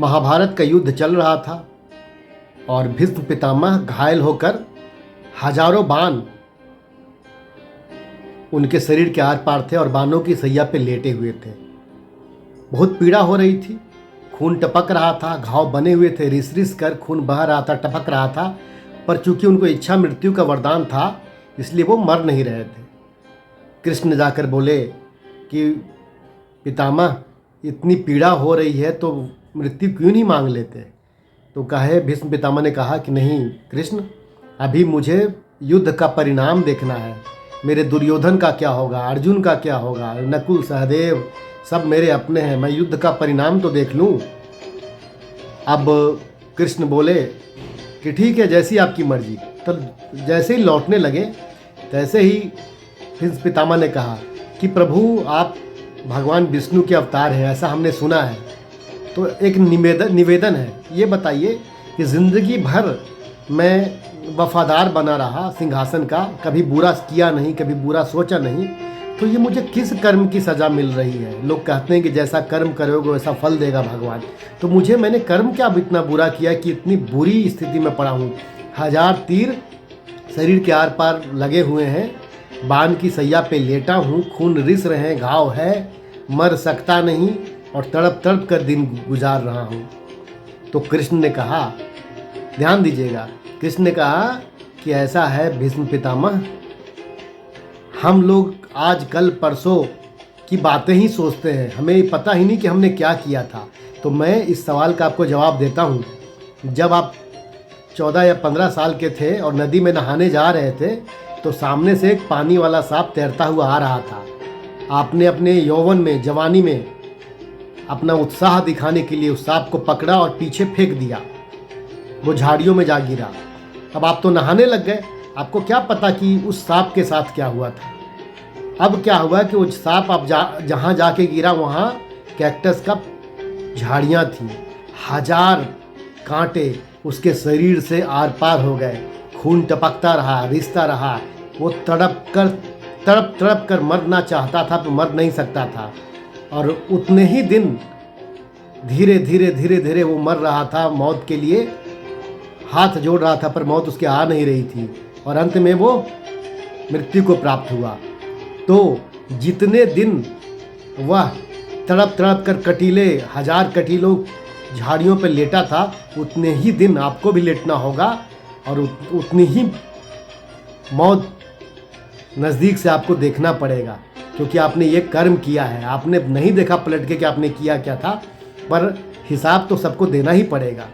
महाभारत का युद्ध चल रहा था और भीष्म पितामह घायल होकर हजारों बाण उनके शरीर के आर पार थे और बाणों की सैया पे लेटे हुए थे। बहुत पीड़ा हो रही थी, खून टपक रहा था, घाव बने हुए थे, रिस रिस कर खून बह रहा था, टपक रहा था। पर चूंकि उनको इच्छा मृत्यु का वरदान था इसलिए वो मर नहीं रहे थे। कृष्ण जाकर बोले कि पितामह इतनी पीड़ा हो रही है तो मृत्यु क्यों नहीं मांग लेते। तो कहे भीष्म पितामह ने कहा कि नहीं कृष्ण, अभी मुझे युद्ध का परिणाम देखना है। मेरे दुर्योधन का क्या होगा, अर्जुन का क्या होगा, नकुल सहदेव सब मेरे अपने हैं, मैं युद्ध का परिणाम तो देख लूँ। अब कृष्ण बोले कि ठीक है, जैसी आपकी मर्जी। तो जैसे ही लौटने लगे तैसे ही भीष्म पितामह ने कहा कि प्रभु आप भगवान विष्णु के अवतार हैं, ऐसा हमने सुना है। तो एक निवेदन है, ये बताइए कि ज़िंदगी भर मैं वफादार बना रहा सिंहासन का, कभी बुरा किया नहीं, कभी बुरा सोचा नहीं, तो ये मुझे किस कर्म की सज़ा मिल रही है। लोग कहते हैं कि जैसा कर्म करोगे वैसा फल देगा भगवान। तो मैंने कर्म क्या इतना बुरा किया कि इतनी बुरी स्थिति में पड़ा हूँ। 1000 तीर शरीर के आर पार लगे हुए हैं, बाण की सैया पे लेटा हूँ, खून रिस रहे हैं, घाव है, मर सकता नहीं और तड़प तड़प कर दिन गुजार रहा हूँ। तो कृष्ण ने कहा, ध्यान दीजिएगा, कृष्ण ने कहा कि ऐसा है भीष्म पितामह, हम लोग आज कल परसों की बातें ही सोचते हैं, हमें पता ही नहीं कि हमने क्या किया था। तो मैं इस सवाल का आपको जवाब देता हूँ। जब आप 14 या 15 साल के थे और नदी में नहाने जा रहे थे तो सामने से एक पानी वाला सांप तैरता हुआ आ रहा था। आपने अपने यौवन में, जवानी में अपना उत्साह दिखाने के लिए उस सांप को पकड़ा और पीछे फेंक दिया, वो झाड़ियों में जा गिरा। अब आप तो नहाने लग गए, आपको क्या पता कि उस सांप के साथ क्या हुआ था। अब क्या हुआ कि वो सांप आप जहाँ जाके गिरा वहाँ कैक्टस का झाड़ियाँ थी, 1000 कांटे उसके शरीर से आर पार हो गए, खून टपकता रहा, रिसता रहा। वो तड़प तड़प कर मरना चाहता था तो मर नहीं सकता था। और उतने ही दिन धीरे धीरे वो मर रहा था, मौत के लिए हाथ जोड़ रहा था, पर मौत उसके आ नहीं रही थी और अंत में वो मृत्यु को प्राप्त हुआ। तो जितने दिन वह तड़प कर कटीले 1000 कटीलों झाड़ियों पर लेटा था, उतने ही दिन आपको भी लेटना होगा और उतनी ही मौत नज़दीक से आपको देखना पड़ेगा, क्योंकि आपने ये कर्म किया है। आपने नहीं देखा पलट के कि आपने किया क्या था, पर हिसाब तो सबको देना ही पड़ेगा।